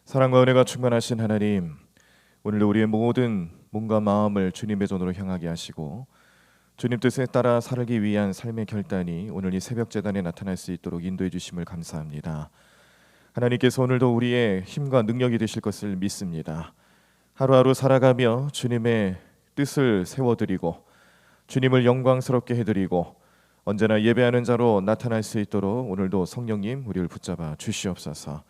사랑과 은혜가 충만하신 하나님, 오늘도 우리의 모든 몸과 마음을 주님의 손으로 향하게 하시고 주님 뜻에 따라 살기 위한 삶의 결단이 오늘 이 새벽 제단에 나타날 수 있도록 인도해 주심을 감사합니다. 하나님께서 오늘도 우리의 힘과 능력이 되실 것을 믿습니다. 하루하루 살아가며 주님의 뜻을 세워드리고 주님을 영광스럽게 해드리고 언제나 예배하는 자로 나타날 수 있도록 오늘도 성령님 우리를 붙잡아 주시옵소서.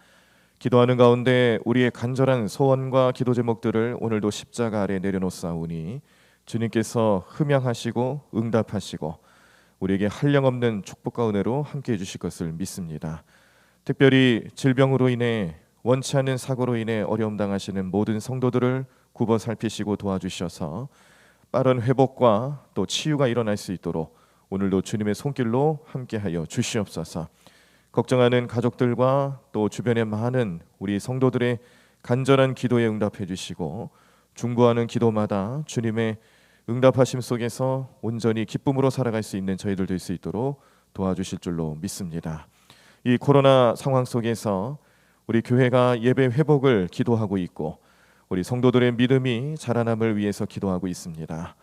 기도하는 가운데 우리의 간절한 소원과 기도 제목들을 오늘도 십자가 아래 내려놓사오니 주님께서 흠양하시고 응답하시고 우리에게 한량없는 축복과 은혜로 함께해 주실 것을 믿습니다. 특별히 질병으로 인해 원치 않는 사고로 인해 어려움 당하시는 모든 성도들을 굽어 살피시고 도와주셔서 빠른 회복과 또 치유가 일어날 수 있도록 오늘도 주님의 손길로 함께하여 주시옵소서. 걱정하는 가족들과 또 주변의 많은 우리 성도들의 간절한 기도에 응답해 주시고 중보하는 기도마다 주님의 응답하심 속에서 온전히 기쁨으로 살아갈 수 있는 저희들 될 수 있도록 도와주실 줄로 믿습니다. 이 코로나 상황 속에서 우리 교회가 예배 회복을 기도하고 있고 우리 성도들의 믿음이 자라남을 위해서 기도하고 있습니다.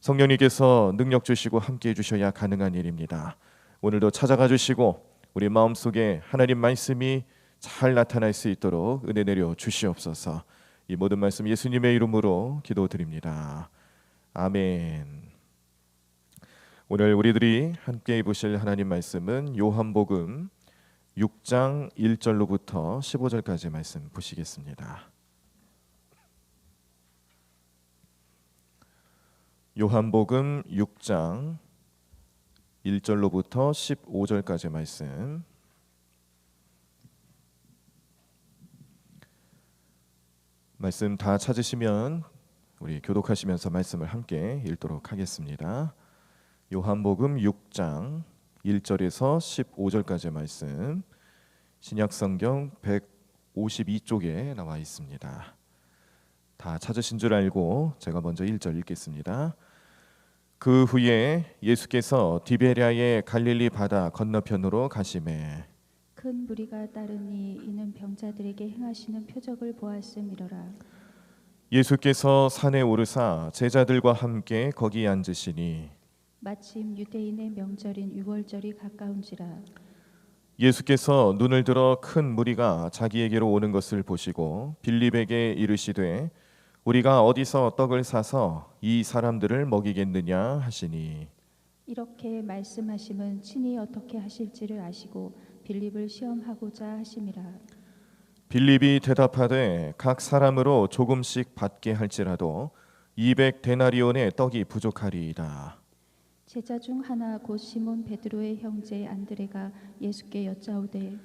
성령님께서 능력 주시고 함께해 주셔야 가능한 일입니다. 오늘도 찾아가 주시고 우리 마음속에 하나님 말씀이 잘 나타날 수 있도록 은혜 내려 주시옵소서. 이 모든 말씀 예수님의 이름으로 기도드립니다. 아멘. 오늘 우리들이 함께 보실 하나님 말씀은 요한복음 6장 1절로부터 15절까지 말씀 보시겠습니다. 요한복음 6장 1절로부터 15절까지 말씀 다 찾으시면 우리 교독하시면서 말씀을 함께 읽도록 하겠습니다. 요한복음 6장 1절에서 15절까지 말씀 신약성경 152쪽에 나와 있습니다. 다 찾으신 줄 알고 제가 먼저 1절 읽겠습니다. 그 후에 예수께서 디베랴의 갈릴리 바다 건너편으로 가시매 큰 무리가 따르니 이는 병자들에게 행하시는 표적을 보았음이로라. 예수께서 산에 오르사 제자들과 함께 거기 앉으시니 마침 유대인의 명절인 유월절이 가까운지라. 예수께서 눈을 들어 큰 무리가 자기에게로 오는 것을 보시고 빌립에게 이르시되 우리가 어디서 떡을 사서 이 사람들을 먹이겠느냐 하시니 이렇게 말씀하심은 친히 어떻게 하실지를 아시고 빌립을 시험하고자 하심이라. 빌립이 대답하되 각 사람으로 조금씩 받게 할지라도 200데나리온의 떡이 부족하리이다. 제자 중 하나 곧 시몬 베드로의 형제 안드레가 예수께 여짜오되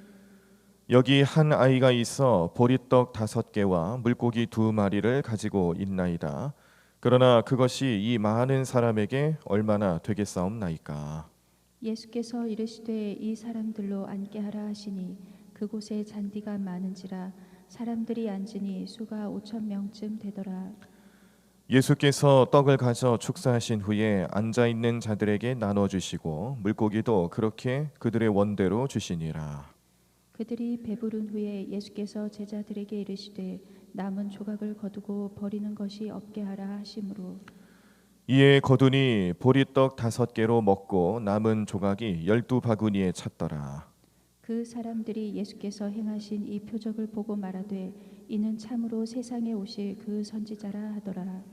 여기 한 아이가 있어 보리떡 5개와 물고기 2마리를 가지고 있나이다. 그러나 그것이 이 많은 사람에게 얼마나 되겠사옵나이까. 예수께서 이르시되 이 사람들로 앉게 하라 하시니 그곳에 잔디가 많은지라 사람들이 앉으니 수가 5,000명쯤 되더라. 예수께서 떡을 가져 축사하신 후에 앉아 있는 자들에게 나눠 주시고 물고기도 그렇게 그들의 원대로 주시니라. 그들이 배부른 후에 예수께서 제자들에게 이르시되 남은 조각을 거두고 버리는 것이 없게 하라 하심으로 이에 거두니 보리떡 5개로 먹고 남은 조각이 12바구니에 찼더라. 그 사람들이 예수께서 행하신 이 표적을 보고 말하되 이는 참으로 세상에 오실 그 선지자라 하더라.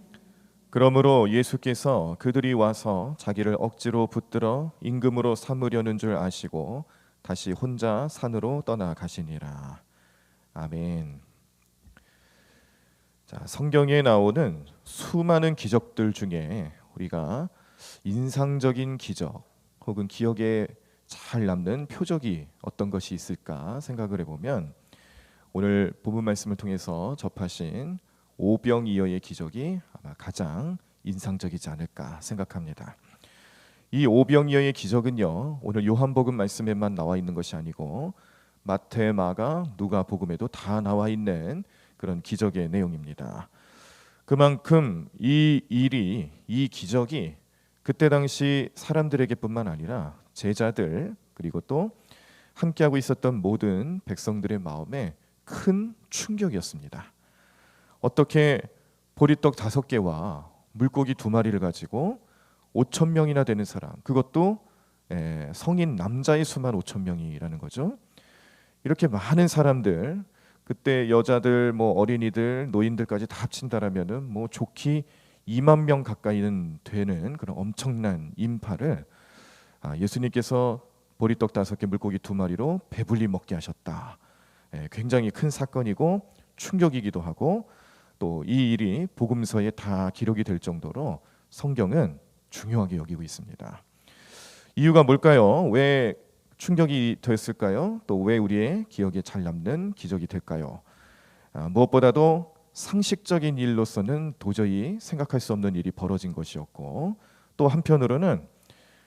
그러므로 예수께서 그들이 와서 자기를 억지로 붙들어 임금으로 삼으려는 줄 아시고 다시 혼자 산으로 떠나가시니라. 아멘. 자, 성경에 나오는 수많은 기적들 중에 우리가 인상적인 기적 혹은 기억에 잘 남는 표적이 어떤 것이 있을까 생각을 해보면 오늘 본문 말씀을 통해서 접하신 오병이어의 기적이 아마 가장 인상적이지 않을까 생각합니다. 이 오병이어의 기적은요, 오늘 요한복음 말씀에만 나와 있는 것이 아니고 마태, 마가, 누가 복음에도 다 나와 있는 그런 기적의 내용입니다. 그만큼 이 기적이 그때 당시 사람들에게뿐만 아니라 제자들 그리고 또 함께하고 있었던 모든 백성들의 마음에 큰 충격이었습니다. 어떻게 보리떡 5개와 물고기 2마리를 가지고 5천 명이나 되는 사람, 그것도 성인 남자의 수만 5천 명이라는 거죠. 이렇게 많은 사람들, 그때 여자들, 뭐 어린이들, 노인들까지 다 합친다라면은 뭐 좋기 2만 명 가까이는 되는 그런 엄청난 인파를 예수님께서 보리떡 5개, 물고기 2마리로 배불리 먹게 하셨다. 굉장히 큰 사건이고 충격이기도 하고, 또 이 일이 복음서에 다 기록이 될 정도로 성경은 중요하게 여기고 있습니다. 이유가 뭘까요? 왜 충격이 됐을까요? 또 왜 우리의 기억에 잘 남는 기적이 될까요? 무엇보다도 상식적인 일로서는 도저히 생각할 수 없는 일이 벌어진 것이었고, 또 한편으로는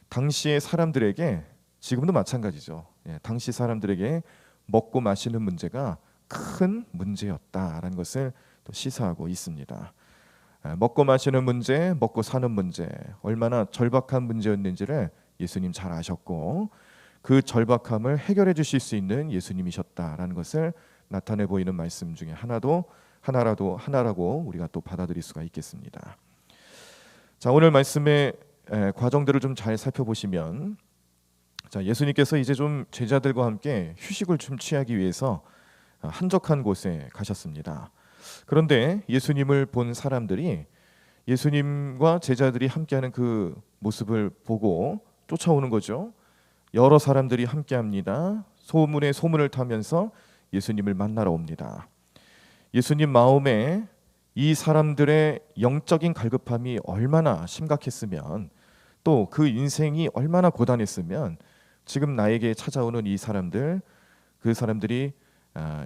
당시의 사람들에게, 지금도 마찬가지죠. 당시 사람들에게 먹고 마시는 문제가 큰 문제였다라는 것을 또 시사하고 있습니다. 먹고 마시는 문제, 먹고 사는 문제, 얼마나 절박한 문제였는지를 예수님 잘 아셨고, 그 절박함을 해결해 주실 수 있는 예수님이셨다라는 것을 나타내 보이는 말씀 중에 하나라고 우리가 또 받아들일 수가 있겠습니다. 자, 오늘 말씀의 과정들을 좀 잘 살펴보시면, 자, 예수님께서 이제 좀 제자들과 함께 휴식을 좀 취하기 위해서 한적한 곳에 가셨습니다. 그런데 예수님을 본 사람들이 예수님과 제자들이 함께하는 그 모습을 보고 쫓아오는 거죠. 여러 사람들이 함께합니다. 소문에 소문을 타면서 예수님을 만나러 옵니다. 예수님 마음에 이 사람들의 영적인 갈급함이 얼마나 심각했으면, 또 그 인생이 얼마나 고단했으면 지금 나에게 찾아오는 이 사람들, 그 사람들이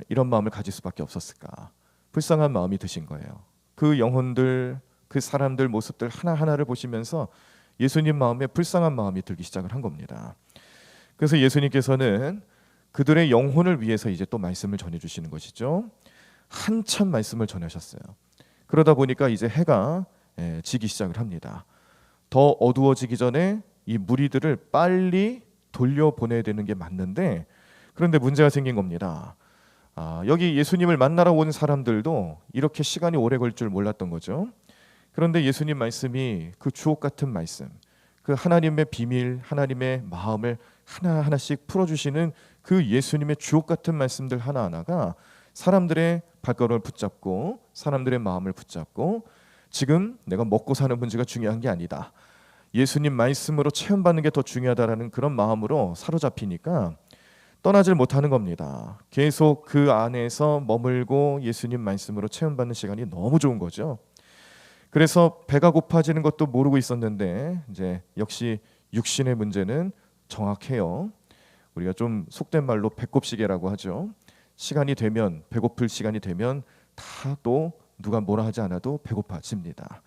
이런 마음을 가질 수밖에 없었을까. 불쌍한 마음이 드신 거예요. 그 영혼들, 그 사람들 모습들 하나하나를 보시면서 예수님 마음에 불쌍한 마음이 들기 시작을 한 겁니다. 그래서 예수님께서는 그들의 영혼을 위해서 이제 또 말씀을 전해주시는 것이죠. 한참 말씀을 전하셨어요. 그러다 보니까 이제 해가 지기 시작을 합니다. 더 어두워지기 전에 이 무리들을 빨리 돌려보내야 되는 게 맞는데, 그런데 문제가 생긴 겁니다. 여기 예수님을 만나러 온 사람들도 이렇게 시간이 오래 걸 줄 몰랐던 거죠. 그런데 예수님 말씀이, 그 주옥 같은 말씀, 그 하나님의 비밀, 하나님의 마음을 하나하나씩 풀어주시는 그 예수님의 주옥 같은 말씀들 하나하나가 사람들의 발걸음을 붙잡고 사람들의 마음을 붙잡고, 지금 내가 먹고 사는 문제가 중요한 게 아니다, 예수님 말씀으로 체험받는 게 더 중요하다라는 그런 마음으로 사로잡히니까 떠나질 못하는 겁니다. 계속 그 안에서 머물고 예수님 말씀으로 체험받는 시간이 너무 좋은 거죠. 그래서 배가 고파지는 것도 모르고 있었는데, 이제 역시 육신의 문제는 정확해요. 우리가 좀 속된 말로 배꼽시계라고 하죠. 시간이 되면, 배고플 시간이 되면 다 또 누가 뭐라 하지 않아도 배고파집니다.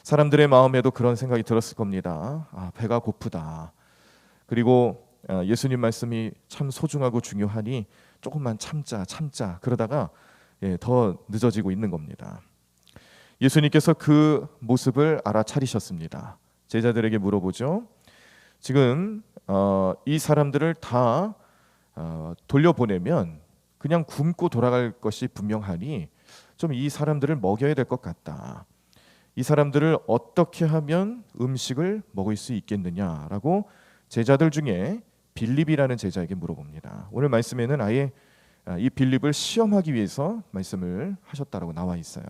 사람들의 마음에도 그런 생각이 들었을 겁니다. 배가 고프다. 그리고 예수님 말씀이 참 소중하고 중요하니 조금만 참자 그러다가 더 늦어지고 있는 겁니다. 예수님께서 그 모습을 알아차리셨습니다. 제자들에게 물어보죠. 지금 이 사람들을 다 돌려보내면 그냥 굶고 돌아갈 것이 분명하니 좀 이 사람들을 먹여야 될 것 같다. 이 사람들을 어떻게 하면 음식을 먹을 수 있겠느냐라고 제자들 중에 빌립이라는 제자에게 물어봅니다. 오늘 말씀에는 아예 이 빌립을 시험하기 위해서 말씀을 하셨다라고 나와 있어요.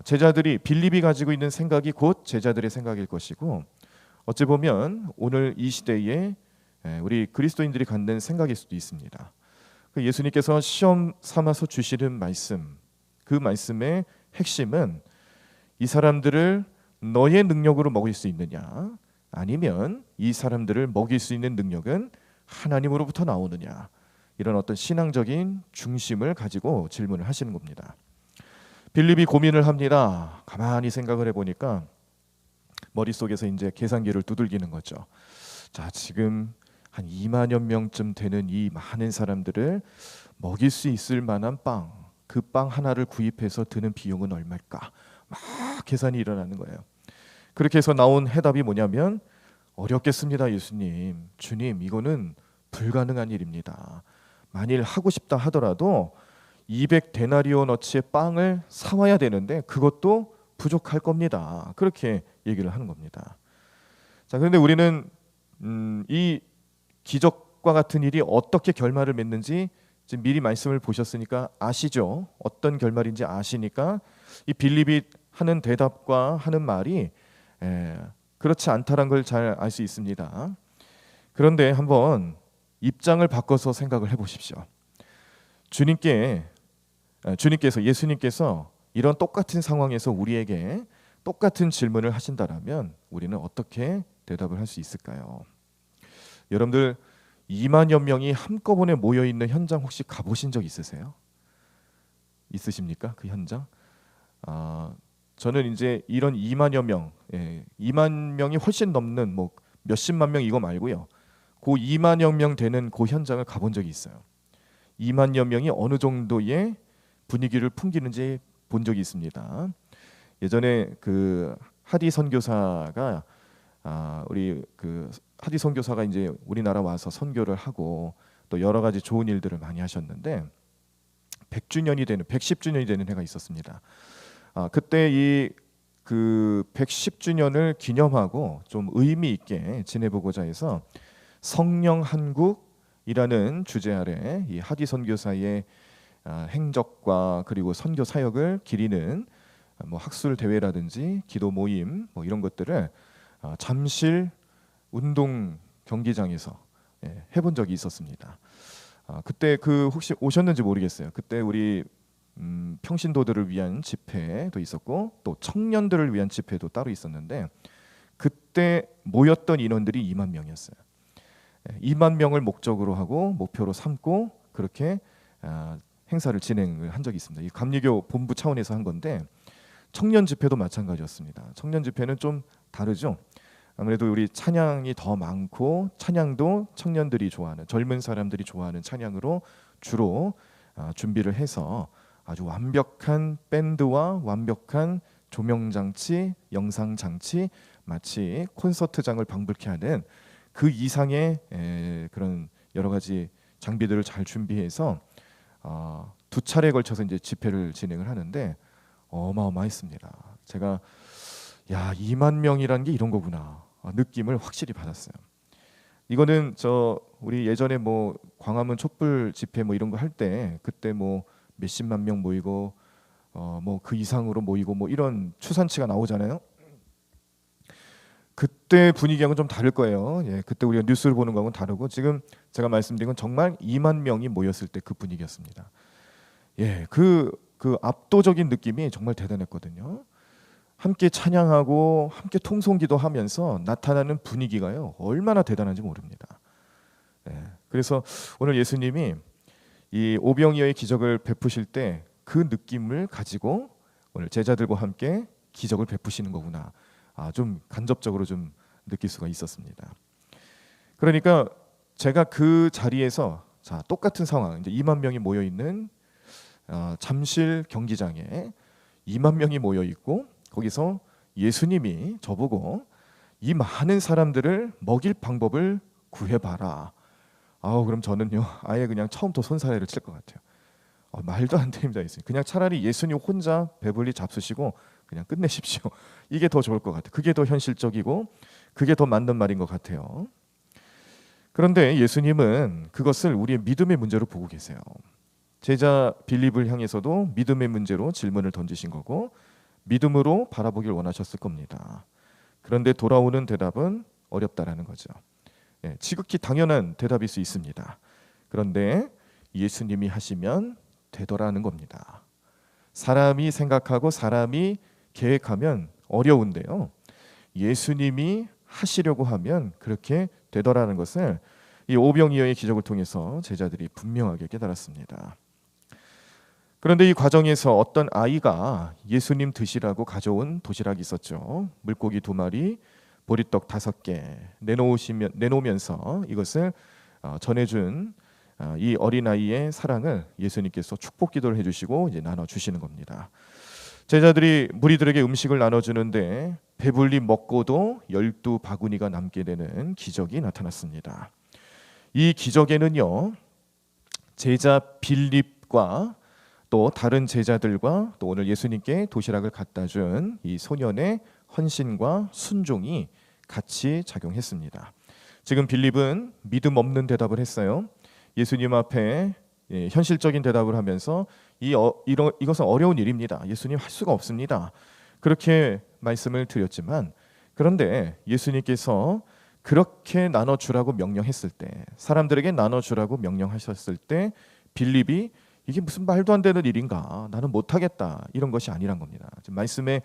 제자들이, 빌립이 가지고 있는 생각이 곧 제자들의 생각일 것이고, 어찌 보면 오늘 이 시대에 우리 그리스도인들이 갖는 생각일 수도 있습니다. 예수님께서 시험 삼아서 주시는 말씀, 그 말씀의 핵심은 이 사람들을 너의 능력으로 먹일 수 있느냐, 아니면 이 사람들을 먹일 수 있는 능력은 하나님으로부터 나오느냐, 이런 어떤 신앙적인 중심을 가지고 질문을 하시는 겁니다. 빌립이 고민을 합니다. 가만히 생각을 해보니까 머릿속에서 이제 계산기를 두들기는 거죠. 자, 지금 한 2만여 명쯤 되는 이 많은 사람들을 먹일 수 있을 만한 빵, 그 빵 하나를 구입해서 드는 비용은 얼마일까? 막 계산이 일어나는 거예요. 그렇게 해서 나온 해답이 뭐냐면, 어렵겠습니다 예수님, 주님, 이거는 불가능한 일입니다. 만일 하고 싶다 하더라도 200데나리오너치의 빵을 사와야 되는데 그것도 부족할 겁니다. 그렇게 얘기를 하는 겁니다. 자, 그런데 우리는 이 기적과 같은 일이 어떻게 결말을 맺는지 지금 미리 말씀을 보셨으니까 아시죠? 어떤 결말인지 아시니까 이 빌립이 하는 대답과 하는 말이 그렇지 않다는 걸 잘 알 수 있습니다. 그런데 한번 입장을 바꿔서 생각을 해보십시오. 예수님께서 이런 똑같은 상황에서 우리에게 똑같은 질문을 하신다라면 우리는 어떻게 대답을 할 수 있을까요? 여러분들 2만여 명이 한꺼번에 모여 있는 현장 혹시 가보신 적 있으세요? 있으십니까? 그 현장? 저는 이제 이런 2만여 명, 2만 명이 훨씬 넘는 뭐 몇십만 명 이거 말고요. 그 2만여 명 되는 그 현장을 가본 적이 있어요. 2만여 명이 어느 정도의 분위기를 풍기는지 본 적이 있습니다. 예전에 그 하디 선교사가 우리 그 하디 선교사가 이제 우리나라 와서 선교를 하고 또 여러 가지 좋은 일들을 많이 하셨는데 110주년이 되는 해가 있었습니다. 그때 이 그 110주년을 기념하고 좀 의미 있게 지내보고자 해서 성령 한국이라는 주제 아래 이 하디 선교사의 행적과 그리고 선교 사역을 기리는 뭐 학술 대회라든지 기도 모임 뭐 이런 것들을 잠실 운동 경기장에서 해본 적이 있었습니다. 그때 그 혹시 오셨는지 모르겠어요. 그때 우리 평신도들을 위한 집회도 있었고 또 청년들을 위한 집회도 따로 있었는데 그때 모였던 인원들이 2만 명이었어요. 2만 명을 목적으로 하고 목표로 삼고 그렇게 행사를 진행을 한 적이 있습니다. 이 감리교 본부 차원에서 한 건데 청년 집회도 마찬가지였습니다. 청년 집회는 좀 다르죠. 아무래도 우리 찬양이 더 많고 찬양도 청년들이 좋아하는 젊은 사람들이 좋아하는 찬양으로 주로 준비를 해서 아주 완벽한 밴드와 완벽한 조명 장치, 영상 장치, 마치 콘서트장을 방불케 하는 그 이상의 그런 여러 가지 장비들을 잘 준비해서 두 차례에 걸쳐서 이제 집회를 진행을 하는데 어마어마했습니다. 제가 2만 명이라는 게 이런 거구나 느낌을 확실히 받았어요. 이거는 우리 예전에 뭐 광화문 촛불 집회 뭐 이런 거 할 때 그때 뭐 몇십만 명 모이고 뭐 그 이상으로 모이고 뭐 이런 추산치가 나오잖아요. 그때 분위기하고는 좀 다를 거예요. 그때 우리가 뉴스를 보는 거하고는 다르고 지금 제가 말씀드린 건 정말 2만 명이 모였을 때 그 분위기였습니다. 그 압도적인 느낌이 정말 대단했거든요. 함께 찬양하고 함께 통성기도 하면서 나타나는 분위기가요 얼마나 대단한지 모릅니다. 그래서 오늘 예수님이 이 오병이어의 기적을 베푸실 때 그 느낌을 가지고 오늘 제자들과 함께 기적을 베푸시는 거구나. 좀 간접적으로 좀 느낄 수가 있었습니다. 그러니까 제가 그 자리에서 똑같은 상황, 이제 2만 명이 모여 있는 잠실 경기장에 2만 명이 모여 있고 거기서 예수님이 저보고 이 많은 사람들을 먹일 방법을 구해봐라. 그럼 저는요 아예 그냥 처음부터 손사래를 칠 것 같아요. 말도 안 됩니다. 그냥 차라리 예수님 혼자 배불리 잡수시고 그냥 끝내십시오. 이게 더 좋을 것 같아요. 그게 더 현실적이고 그게 더 맞는 말인 것 같아요. 그런데 예수님은 그것을 우리의 믿음의 문제로 보고 계세요. 제자 빌립을 향해서도 믿음의 문제로 질문을 던지신 거고 믿음으로 바라보길 원하셨을 겁니다. 그런데 돌아오는 대답은 어렵다라는 거죠. 지극히 당연한 대답일 수 있습니다. 그런데 예수님이 하시면 되더라는 겁니다. 사람이 생각하고 사람이 계획하면 어려운데요. 예수님이 하시려고 하면 그렇게 되더라는 것을 이 오병이어의 기적을 통해서 제자들이 분명하게 깨달았습니다. 그런데 이 과정에서 어떤 아이가 예수님 드시라고 가져온 도시락이 있었죠. 물고기 2마리, 보리떡 5개 내놓으면서 이것을 전해준 이 어린아이의 사랑을 예수님께서 축복 기도를 해주시고 이제 나눠주시는 겁니다. 제자들이 무리들에게 음식을 나눠주는데 배불리 먹고도 12바구니가 남게 되는 기적이 나타났습니다. 이 기적에는요 제자 빌립과 또 다른 제자들과 또 오늘 예수님께 도시락을 갖다 준 이 소년의 헌신과 순종이 같이 작용했습니다. 지금 빌립은 믿음 없는 대답을 했어요. 예수님 앞에 현실적인 대답을 하면서 이것은 어려운 일입니다. 예수님 할 수가 없습니다. 그렇게 말씀을 드렸지만, 그런데 예수님께서 그렇게 나눠주라고 명령했을 때, 사람들에게 나눠주라고 명령하셨을 때 빌립이 이게 무슨 말도 안 되는 일인가, 나는 못하겠다, 이런 것이 아니란 겁니다. 지금 말씀에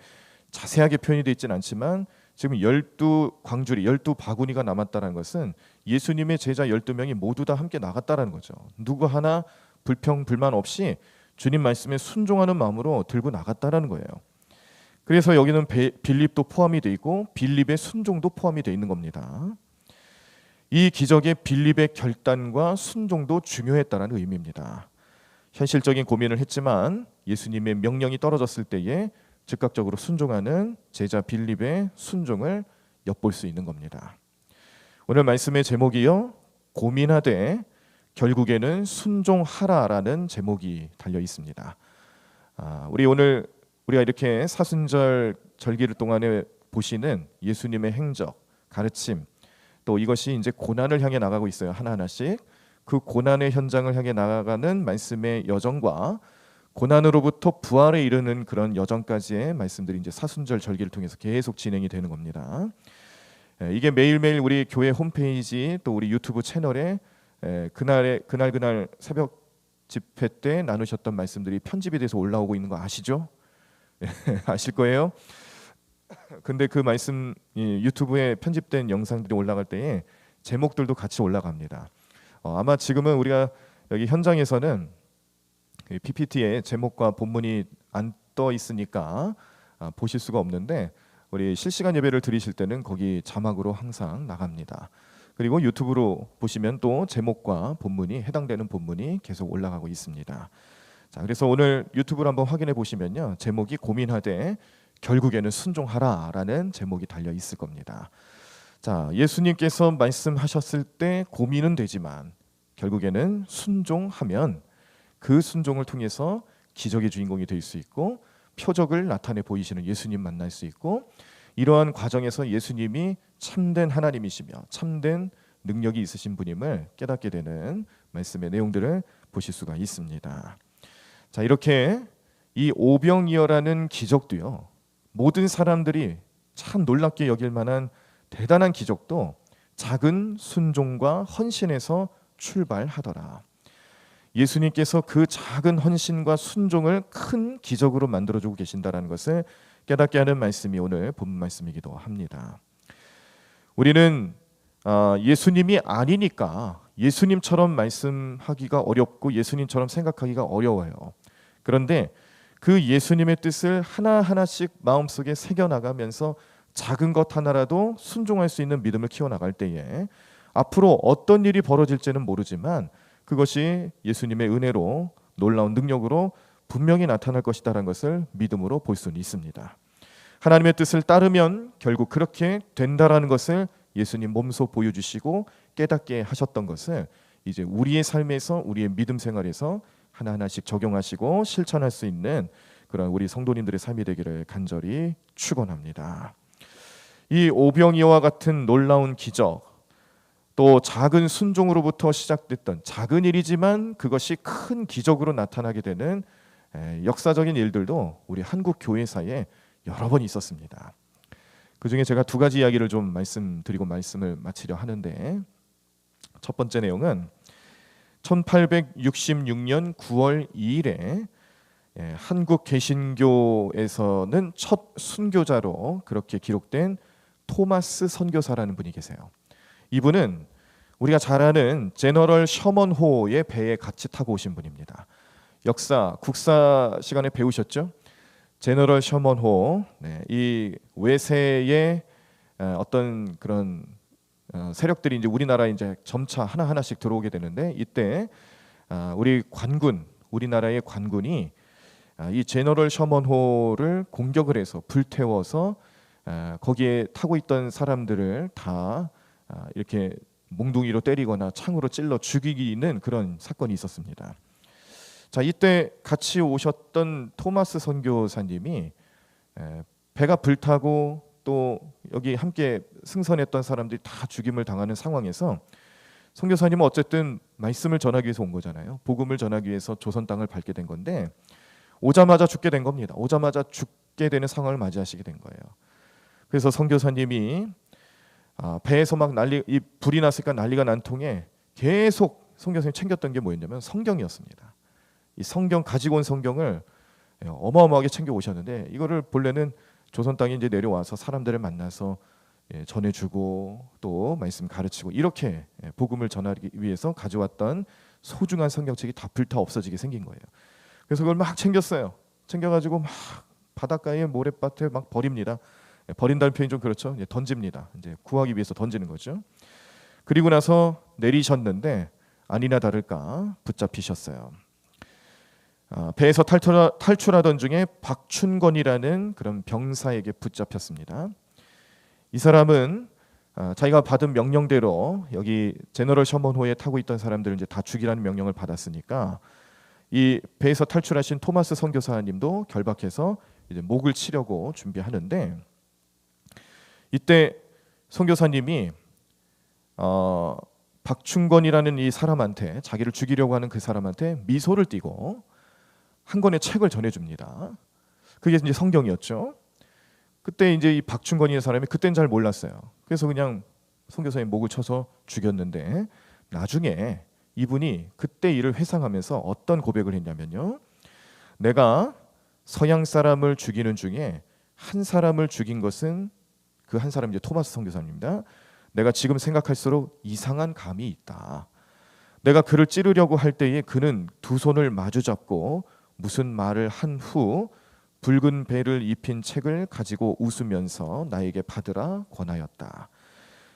자세하게 표현이 되어 있지는 않지만 지금 12광주리 12바구니가 남았다는 것은 예수님의 제자 12명이 모두 다 함께 나갔다는 거죠. 누구 하나 불평 불만 없이 주님 말씀에 순종하는 마음으로 들고 나갔다는 거예요. 그래서 여기는 빌립도 포함이 되어 있고 빌립의 순종도 포함이 되어 있는 겁니다. 이 기적에 빌립의 결단과 순종도 중요했다는 의미입니다. 현실적인 고민을 했지만 예수님의 명령이 떨어졌을 때에 즉각적으로 순종하는 제자 빌립의 순종을 엿볼 수 있는 겁니다. 오늘 말씀의 제목이요, 고민하되 결국에는 순종하라라는 제목이 달려 있습니다. 오늘 우리가 이렇게 사순절 절기를 동안에 보시는 예수님의 행적, 가르침, 또 이것이 이제 고난을 향해 나가고 있어요. 하나하나씩 그 고난의 현장을 향해 나아가는 말씀의 여정과 고난으로부터 부활에 이르는 그런 여정까지의 말씀들이 이제 사순절 절기를 통해서 계속 진행이 되는 겁니다. 이게 매일매일 우리 교회 홈페이지 또 우리 유튜브 채널에 그날 새벽 집회 때 나누셨던 말씀들이 편집이 돼서 올라오고 있는 거 아시죠? 아실 거예요. 근데 그 말씀 유튜브에 편집된 영상들이 올라갈 때에 제목들도 같이 올라갑니다. 아마 지금은 우리가 여기 현장에서는 PPT에 제목과 본문이 안 떠 있으니까 보실 수가 없는데, 우리 실시간 예배를 드리실 때는 거기 자막으로 항상 나갑니다. 그리고 유튜브로 보시면 또 제목과 본문이 해당되는 본문이 계속 올라가고 있습니다. 자, 그래서 오늘 유튜브를 한번 확인해 보시면요, 제목이 고민하되 결국에는 순종하라라는 제목이 달려 있을 겁니다. 자, 예수님께서 말씀하셨을 때 고민은 되지만 결국에는 순종하면 그 순종을 통해서 기적의 주인공이 될 수 있고 표적을 나타내 보이시는 예수님 만날 수 있고, 이러한 과정에서 예수님이 참된 하나님이시며 참된 능력이 있으신 분임을 깨닫게 되는 말씀의 내용들을 보실 수가 있습니다. 자, 이렇게 이 오병이어라는 기적도요, 모든 사람들이 참 놀랍게 여길 만한 대단한 기적도 작은 순종과 헌신에서 출발하더라. 예수님께서 그 작은 헌신과 순종을 큰 기적으로 만들어주고 계신다는 것을 깨닫게 하는 말씀이 오늘 본문 말씀이기도 합니다. 우리는 예수님이 아니니까 예수님처럼 말씀하기가 어렵고 예수님처럼 생각하기가 어려워요. 그런데 그 예수님의 뜻을 하나하나씩 마음속에 새겨나가면서 작은 것 하나라도 순종할 수 있는 믿음을 키워나갈 때에 앞으로 어떤 일이 벌어질지는 모르지만 그것이 예수님의 은혜로 놀라운 능력으로 분명히 나타날 것이다라는 것을 믿음으로 볼 수는 있습니다. 하나님의 뜻을 따르면 결국 그렇게 된다라는 것을 예수님 몸소 보여주시고 깨닫게 하셨던 것을 이제 우리의 삶에서, 우리의 믿음 생활에서 하나하나씩 적용하시고 실천할 수 있는 그런 우리 성도님들의 삶이 되기를 간절히 축원합니다. 이 오병이어와 같은 놀라운 기적, 또 작은 순종으로부터 시작됐던 작은 일이지만 그것이 큰 기적으로 나타나게 되는 역사적인 일들도 우리 한국 교회사에 여러 번 있었습니다. 그중에 제가 두 가지 이야기를 좀 말씀드리고 말씀을 마치려 하는데, 첫 번째 내용은 1866년 9월 2일에 한국 개신교에서는 첫 순교자로 그렇게 기록된 토마스 선교사라는 분이 계세요. 이분은 우리가 잘 아는 제너럴 셔먼호의 배에 같이 타고 오신 분입니다. 역사, 국사 시간에 배우셨죠? 제너럴 셔먼호, 이 외세의 어떤 그런 세력들이 이제 우리나라에 이제 점차 하나하나씩 들어오게 되는데, 이때 우리 관군, 우리나라의 관군이 이 제너럴 셔먼호를 공격을 해서 불태워서 거기에 타고 있던 사람들을 다 이렇게 몽둥이로 때리거나 창으로 찔러 죽이는 그런 사건이 있었습니다. 자, 이때 같이 오셨던 토마스 선교사님이 배가 불타고 또 여기 함께 승선했던 사람들이 다 죽임을 당하는 상황에서 선교사님은 어쨌든 말씀을 전하기 위해서 온 거잖아요. 복음을 전하기 위해서 조선 땅을 밟게 된 건데 오자마자 죽게 된 겁니다. 오자마자 죽게 되는 상황을 맞이하시게 된 거예요. 그래서 선교사님이 배에서 막 이 불이 났으니까 난리가 난 통에 계속 선교사님이 챙겼던 게 뭐였냐면 성경이었습니다. 이 성경 가지고 온 성경을 어마어마하게 챙겨 오셨는데 이거를 본래는 조선 땅에 이제 내려와서 사람들을 만나서 전해주고 또 말씀 가르치고 이렇게 복음을 전하기 위해서 가져왔던 소중한 성경책이 다 불타 없어지게 생긴 거예요. 그래서 그걸 막 챙겼어요. 챙겨가지고 막 바닷가에 모래밭에 막 버립니다. 버린다는 표현이 좀 그렇죠. 이제 던집니다. 이제 구하기 위해서 던지는 거죠. 그리고 나서 내리셨는데 아니나 다를까 붙잡히셨어요. 배에서 탈출하던 중에 박춘권이라는 그런 병사에게 붙잡혔습니다. 이 사람은 자기가 받은 명령대로 여기 제너럴 셔먼호에 타고 있던 사람들을 이제 다 죽이라는 명령을 받았으니까 이 배에서 탈출하신 토마스 선교사님도 결박해서 이제 목을 치려고 준비하는데 이때 선교사님이 박춘권이라는 이 사람한테 자기를 죽이려고 하는 그 사람한테 미소를 띠고 한 권의 책을 전해줍니다. 그게 이제 성경이었죠. 그때 이제 이 박춘권이라는 사람이 그땐 잘 몰랐어요. 그래서 그냥 선교사님 목을 쳐서 죽였는데 나중에 이분이 그때 일을 회상하면서 어떤 고백을 했냐면요. 내가 서양 사람을 죽이는 중에 한 사람을 죽인 것은 그 한 사람이 이제 토마스 선교사님입니다. 내가 지금 생각할수록 이상한 감이 있다. 내가 그를 찌르려고 할 때에 그는 두 손을 마주 잡고 무슨 말을 한 후 붉은 베를 입힌 책을 가지고 웃으면서 나에게 받으라 권하였다.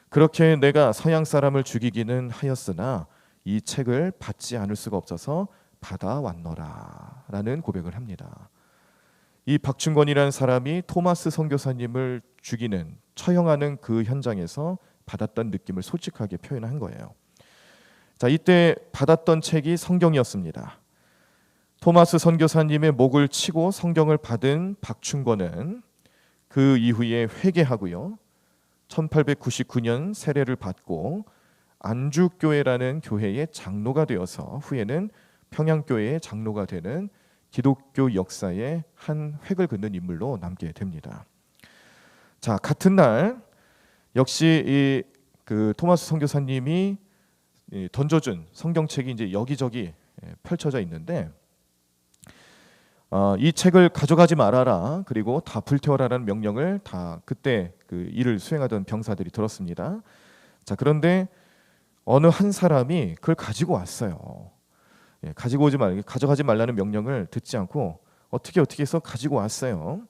그렇게 내가 서양 사람을 죽이기는 하였으나 이 책을 받지 않을 수가 없어서 받아왔노라 라는 고백을 합니다. 이 박춘권이라는 사람이 토마스 선교사님을 죽이는 처형하는 그 현장에서 받았던 느낌을 솔직하게 표현한 거예요. 자, 이때 받았던 책이 성경이었습니다. 토마스 선교사님의 목을 치고 성경을 받은 박춘권은 그 이후에 회개하고요. 1899년 세례를 받고 안주교회라는 교회의 장로가 되어서 후에는 평양교회의 장로가 되는 기독교 역사의 한 획을 긋는 인물로 남게 됩니다. 자, 같은 날 역시 그 토마스 선교사님이 던져준 성경책이 이제 여기저기 펼쳐져 있는데 이 책을 가져가지 말아라 그리고 다 불태워라라는 명령을 다 그때 그 일을 수행하던 병사들이 들었습니다. 자, 그런데 어느 한 사람이 그걸 가지고 왔어요. 가져가지 말라는 명령을 듣지 않고 어떻게 해서 가지고 왔어요.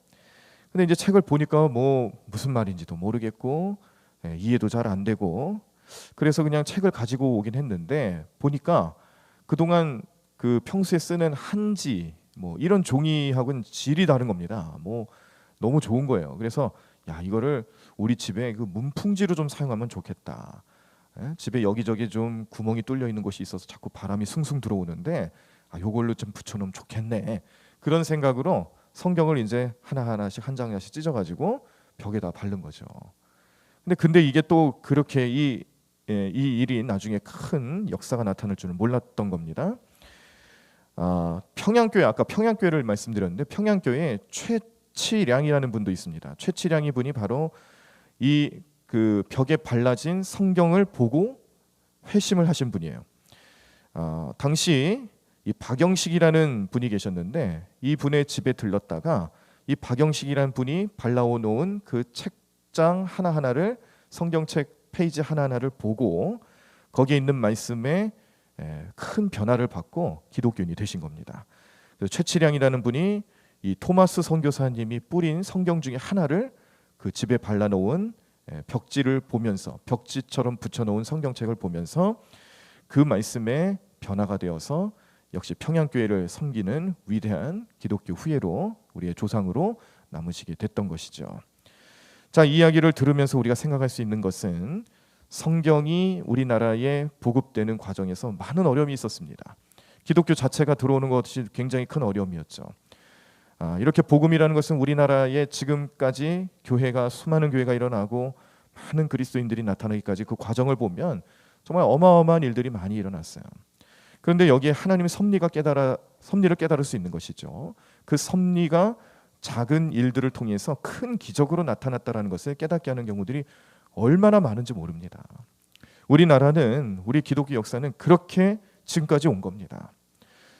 근데 이제 책을 보니까 뭐 무슨 말인지도 모르겠고 이해도 잘 안 되고 그래서 그냥 책을 가지고 오긴 했는데 보니까 그동안 그 평소에 쓰는 한지 뭐 이런 종이하고는 질이 다른 겁니다. 뭐 너무 좋은 거예요. 그래서 야, 이거를 우리 집에 그 문풍지로 좀 사용하면 좋겠다. 집에 여기저기 좀 구멍이 뚫려 있는 곳이 있어서 자꾸 바람이 숭숭 들어오는데 요걸로 좀 붙여놓으면 좋겠네. 그런 생각으로 성경을 이제 하나하나씩 한 장씩 찢어가지고 벽에다 바른 거죠. 근데 이게 또 그렇게 이 일이 나중에 큰 역사가 나타날 줄은 몰랐던 겁니다. 평양교회 아까 평양교회를 말씀드렸는데 평양교회에 최치량이라는 분도 있습니다. 최치량이 분이 바로 이 그 벽에 발라진 성경을 보고 회심을 하신 분이에요. 당시 이 박영식이라는 분이 계셨는데 이 분의 집에 들렀다가 이 박영식이라는 분이 발라놓은 그 책장 하나하나를 성경책 페이지 하나하나를 보고 거기에 있는 말씀에 큰 변화를 받고 기독교인이 되신 겁니다. 그래서 최치량이라는 분이 이 토마스 선교사님이 뿌린 성경 중에 하나를 그 집에 발라놓은 벽지를 보면서 벽지처럼 붙여놓은 성경책을 보면서 그 말씀에 변화가 되어서 역시 평양교회를 섬기는 위대한 기독교 후예로 우리의 조상으로 남으시게 됐던 것이죠. 자, 이 이야기를 들으면서 우리가 생각할 수 있는 것은 성경이 우리나라에 보급되는 과정에서 많은 어려움이 있었습니다. 기독교 자체가 들어오는 것이 굉장히 큰 어려움이었죠. 이렇게 복음이라는 것은 우리나라에 지금까지 수많은 교회가 일어나고 많은 그리스도인들이 나타나기까지 그 과정을 보면 정말 어마어마한 일들이 많이 일어났어요. 그런데 여기에 하나님의 섭리를 깨달을 수 있는 것이죠. 그 섭리가 작은 일들을 통해서 큰 기적으로 나타났다는 것을 깨닫게 하는 경우들이 얼마나 많은지 모릅니다. 우리나라는, 우리 기독교 역사는 그렇게 지금까지 온 겁니다.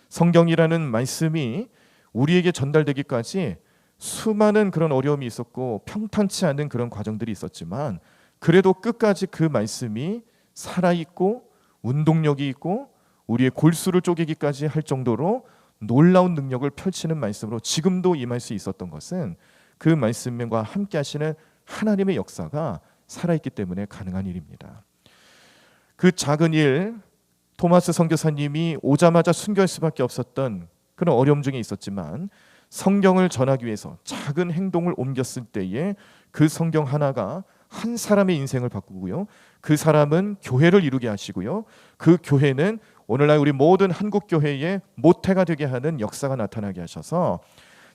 성경이라는 말씀이 우리에게 전달되기까지 수많은 그런 어려움이 있었고 평탄치 않은 그런 과정들이 있었지만, 그래도 끝까지 그 말씀이 살아있고 운동력이 있고 우리의 골수를 쪼개기까지 할 정도로 놀라운 능력을 펼치는 말씀으로 지금도 임할 수 있었던 것은 그 말씀과 함께 하시는 하나님의 역사가 살아있기 때문에 가능한 일입니다. 그 작은 일, 토마스 선교사님이 오자마자 순교할 수밖에 없었던 그런 어려움 중에 있었지만, 성경을 전하기 위해서 작은 행동을 옮겼을 때에 그 성경 하나가 한 사람의 인생을 바꾸고요, 그 사람은 교회를 이루게 하시고요, 그 교회는 오늘날 우리 모든 한국 교회의 모태가 되게 하는 역사가 나타나게 하셔서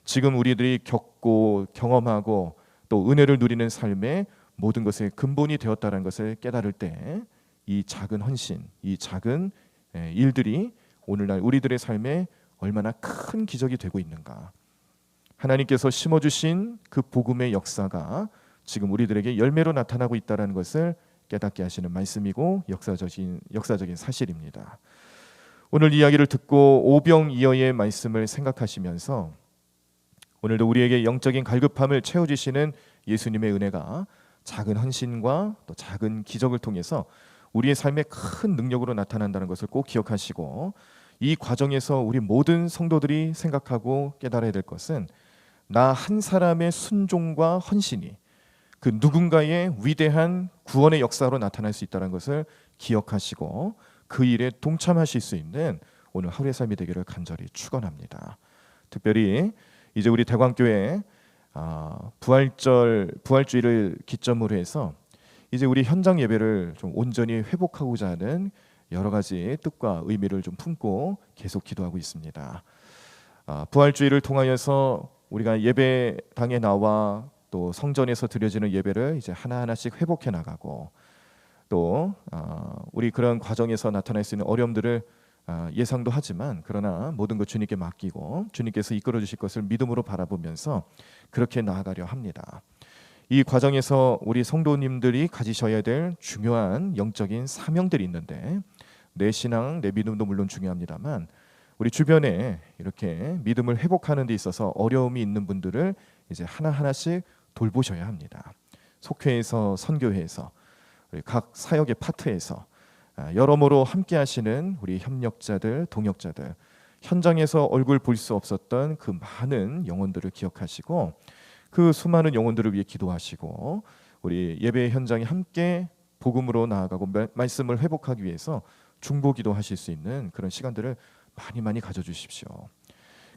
지금 우리들이 겪고 경험하고 또 은혜를 누리는 삶의 모든 것의 근본이 되었다는 것을 깨달을 때, 이 작은 헌신, 이 작은 일들이 오늘날 우리들의 삶에 얼마나 큰 기적이 되고 있는가. 하나님께서 심어주신 그 복음의 역사가 지금 우리들에게 열매로 나타나고 있다는 것을 깨닫게 하시는 말씀이고 역사적인 사실입니다. 오늘 이야기를 듣고 오병이어의 말씀을 생각하시면서 오늘도 우리에게 영적인 갈급함을 채워주시는 예수님의 은혜가 작은 헌신과 또 작은 기적을 통해서 우리의 삶에 큰 능력으로 나타난다는 것을 꼭 기억하시고, 이 과정에서 우리 모든 성도들이 생각하고 깨달아야 될 것은 나 한 사람의 순종과 헌신이 그 누군가의 위대한 구원의 역사로 나타날 수 있다는 것을 기억하시고 그 일에 동참하실 수 있는 오늘 하루의 삶이 되기를 간절히 축원합니다. 특별히 이제 우리 대광교회 부활주의를 기점으로 해서 이제 우리 현장 예배를 좀 온전히 회복하고자 하는 여러 가지 뜻과 의미를 좀 품고 계속 기도하고 있습니다. 부활주의를 통하여서 우리가 예배당에 나와 또 성전에서 드려지는 예배를 이제 하나하나씩 회복해 나가고, 또 우리 그런 과정에서 나타날 수 있는 어려움들을 예상도 하지만 그러나 모든 것 주님께 맡기고 주님께서 이끌어 주실 것을 믿음으로 바라보면서 그렇게 나아가려 합니다. 이 과정에서 우리 성도님들이 가지셔야 될 중요한 영적인 사명들이 있는데, 내 신앙, 내 믿음도 물론 중요합니다만 우리 주변에 이렇게 믿음을 회복하는 데 있어서 어려움이 있는 분들을 이제 하나하나씩 돌보셔야 합니다. 속회에서, 선교회에서, 우리 각 사역의 파트에서 여러모로 함께 하시는 우리 협력자들, 동역자들, 현장에서 얼굴 볼 수 없었던 그 많은 영혼들을 기억하시고 그 수많은 영혼들을 위해 기도하시고, 우리 예배 현장에 함께 복음으로 나아가고 말씀을 회복하기 위해서 중보 기도하실 수 있는 그런 시간들을 많이 가져주십시오.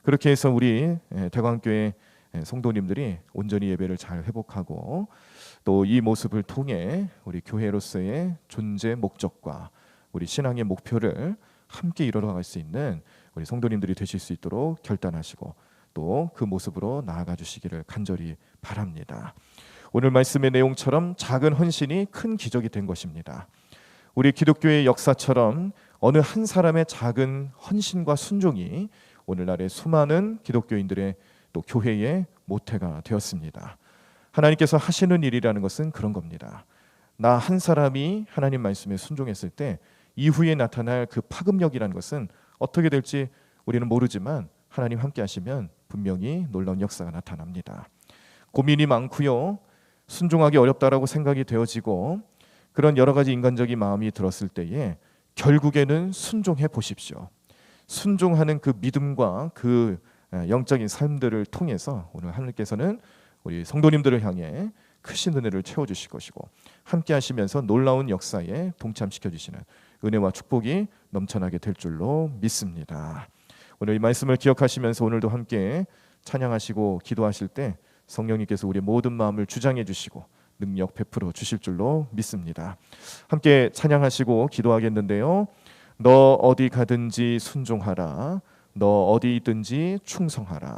그렇게 해서 우리 대광교회 성도님들이 온전히 예배를 잘 회복하고 또 이 모습을 통해 우리 교회로서의 존재 목적과 우리 신앙의 목표를 함께 이뤄나갈 수 있는 우리 성도님들이 되실 수 있도록 결단하시고 또 그 모습으로 나아가 주시기를 간절히 바랍니다. 오늘 말씀의 내용처럼 작은 헌신이 큰 기적이 된 것입니다. 우리 기독교의 역사처럼 어느 한 사람의 작은 헌신과 순종이 오늘날의 수많은 기독교인들의 또 교회의 모태가 되었습니다. 하나님께서 하시는 일이라는 것은 그런 겁니다. 나 한 사람이 하나님 말씀에 순종했을 때 이후에 나타날 그 파급력이라는 것은 어떻게 될지 우리는 모르지만 하나님 함께 하시면 분명히 놀라운 역사가 나타납니다. 고민이 많고요, 순종하기 어렵다라고 생각이 되어지고 그런 여러 가지 인간적인 마음이 들었을 때에 결국에는 순종해 보십시오. 순종하는 그 믿음과 그 영적인 삶들을 통해서 오늘 하나님께서는 우리 성도님들을 향해 크신 은혜를 채워주실 것이고 함께 하시면서 놀라운 역사에 동참시켜 주시는 은혜와 축복이 넘쳐나게 될 줄로 믿습니다. 오늘 이 말씀을 기억하시면서 오늘도 함께 찬양하시고 기도하실 때 성령님께서 우리의 모든 마음을 주장해 주시고 능력 베풀어 주실 줄로 믿습니다. 함께 찬양하시고 기도하겠는데요. 너 어디 가든지 순종하라. 너 어디 있든지 충성하라.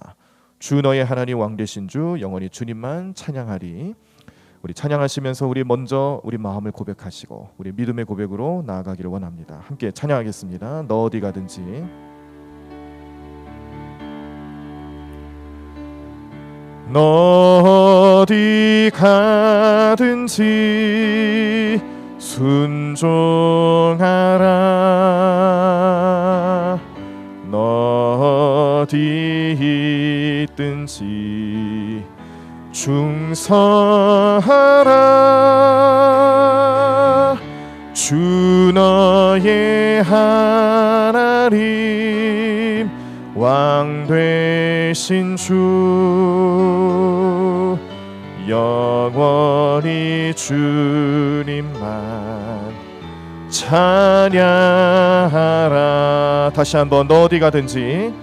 주 너의 하나님 왕 되신 주 영원히 주님만 찬양하리. 우리 찬양하시면서 우리 먼저 우리 마음을 고백하시고 우리 믿음의 고백으로 나아가기를 원합니다. 함께 찬양하겠습니다. 너 어디 가든지. 너 어디 가든지 순종하라. 너 어디 있든지 충성하라. 주 너의 하나님 왕 되신 주 영원히 주님만 찬양하라. 다시 한번 너 어디 가든지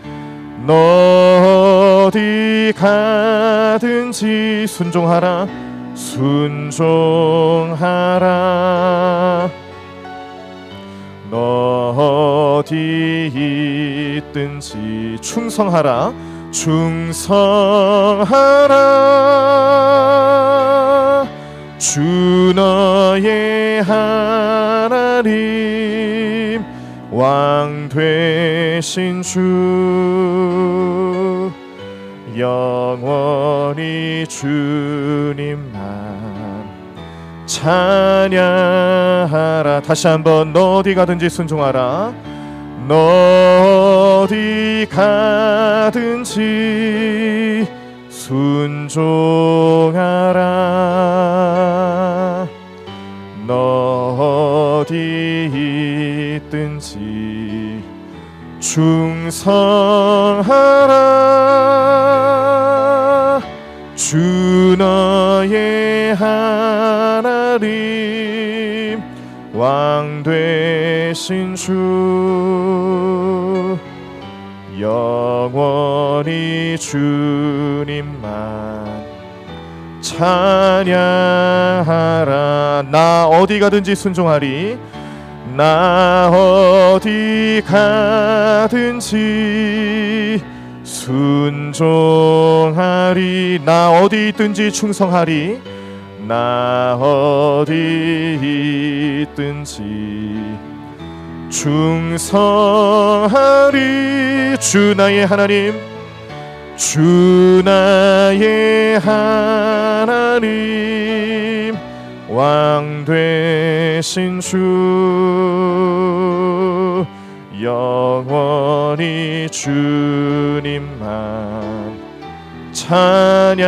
너 어디 가든지 순종하라. 순종하라. 너 어디 있든지 충성하라. 충성하라. 주 너의 하나님 왕 되신 주 영원히 주님만 찬양하라. 다시 한번 너 어디 가든지 순종하라. 너 어디 가든지 순종하라. 너 어디 있든지 충성하라. 주 너의 하나님 왕 되신 주 영원히 주님만 찬양하라. 나 어디 가든지 순종하리. 나 어디 가든지 순종하리. 나 어디 있든지 충성하리. 나 어디 있든지 충성하리. 주 나의 하나님 주 나의 하나님 왕 되신 주 영원히 주님만 찬양하리.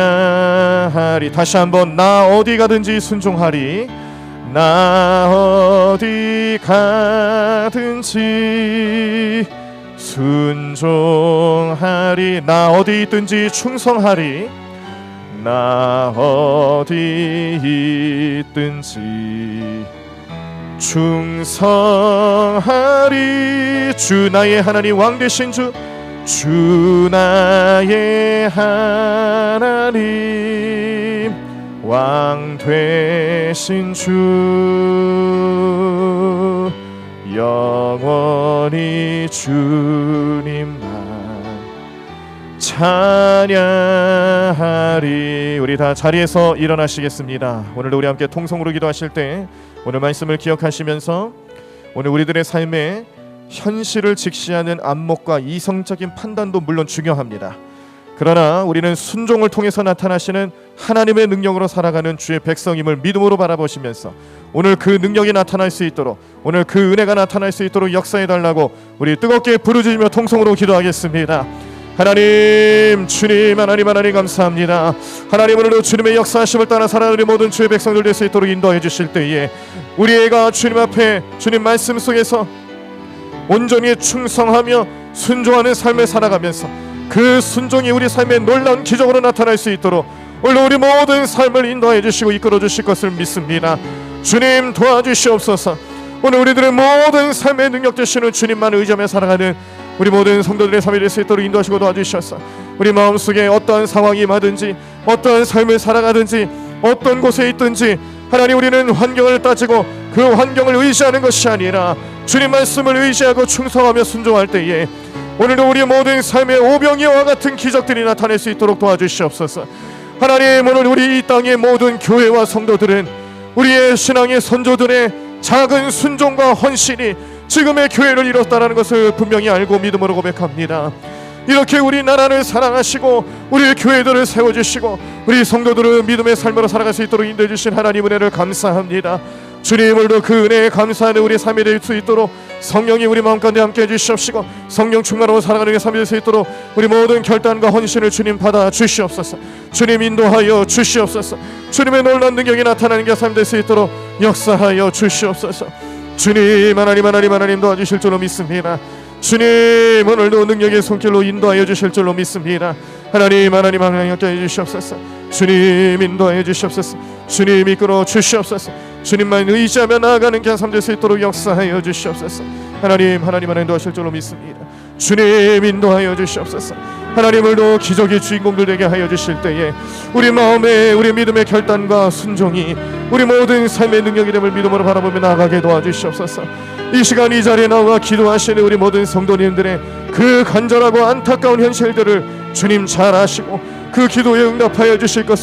다시 한번 나 어디 가든지 순종하리. 나 어디 가든지 순종하리. 나 어디 있든지 충성하리. 나 어디 있든지 충성하리. 주 나의 하나님 왕 되신 주 주 나의 하나님 왕 되신 주 영원히 주님만 찬양하리. 우리 다 자리에서 일어나시겠습니다. 오늘도 우리 함께 통성으로 기도하실 때 오늘 말씀을 기억하시면서 오늘 우리들의 삶에 현실을 직시하는 안목과 이성적인 판단도 물론 중요합니다. 그러나 우리는 순종을 통해서 나타나시는 하나님의 능력으로 살아가는 주의 백성임을 믿음으로 바라보시면서 오늘 그 능력이 나타날 수 있도록, 오늘 그 은혜가 나타날 수 있도록 역사해달라고 우리 뜨겁게 부르짖으며 통성으로 기도하겠습니다. 하나님, 주님, 하나님 감사합니다. 하나님, 오늘도 주님의 역사하심을 따라 살아가는 모든 주의 백성들 될 수 있도록 인도해 주실 때에 우리 애가 주님 앞에 주님 말씀 속에서 온전히 충성하며 순종하는 삶을 살아가면서 그 순종이 우리 삶의 놀라운 기적으로 나타날 수 있도록 오늘 우리 모든 삶을 인도해 주시고 이끌어 주실 것을 믿습니다. 주님 도와주시옵소서. 오늘 우리들의 모든 삶의 능력 되시는 주님만 의지하며 살아가는 우리 모든 성도들의 삶이 될 수 있도록 인도하시고 도와주셔서 우리 마음속에 어떠한 상황이 임하든지 어떠한 삶을 살아가든지 어떤 곳에 있든지 하나님, 우리는 환경을 따지고 그 환경을 의지하는 것이 아니라 주님 말씀을 의지하고 충성하며 순종할 때에 오늘도 우리의 모든 삶의 오병이와 같은 기적들이 나타낼 수 있도록 도와주시옵소서. 하나님, 오늘 우리 이 땅의 모든 교회와 성도들은 우리의 신앙의 선조들의 작은 순종과 헌신이 지금의 교회를 이뤘다는 것을 분명히 알고 믿음으로 고백합니다. 이렇게 우리 나라를 사랑하시고 우리 교회들을 세워주시고 우리 성도들을 믿음의 삶으로 살아갈 수 있도록 인도해 주신 하나님 은혜를 감사합니다. 주님, 오늘도 그 은혜에 감사하는 우리 삶이 될 수 있도록 성령이 우리 마음 가운데 함께 해주시옵시고 성령 충만으로 살아가는 우리 삶이 될 수 있도록 우리 모든 결단과 헌신을 주님 받아 주시옵소서. 주님 인도하여 주시옵소서. 주님의 놀라운 능력이 나타나는 게 삶 될 수 있도록 역사하여 주시옵소서. 주님, 하나님 도와주실 줄로 믿습니다. 주님, 오늘도 능력의 손길로 인도하여 주실 줄로 믿습니다. 하나님 함께 해주시옵소서. 주님 인도하여 주시옵소서. 주님 이끌어 주시옵소서. 주님만 의지하며 나아가는 삶 될 수 있도록 역사하여 주시옵소서. 하나님 도와주실 줄로 믿습니다. 주님 인도하여 주시옵소서. 하나님을도 기적의 주인공들 되게 하여 주실 때에 우리 마음에 우리 믿음의 결단과 순종이 우리 모든 삶의 능력이 됨을 믿음으로 바라보며 나아가게 도와주시옵소서. 이 시간 이 자리에 나와 기도하시는 우리 모든 성도님들의 그 간절하고 안타까운 현실들을 주님 잘 아시고 그 기도에 응답하여 주실 것을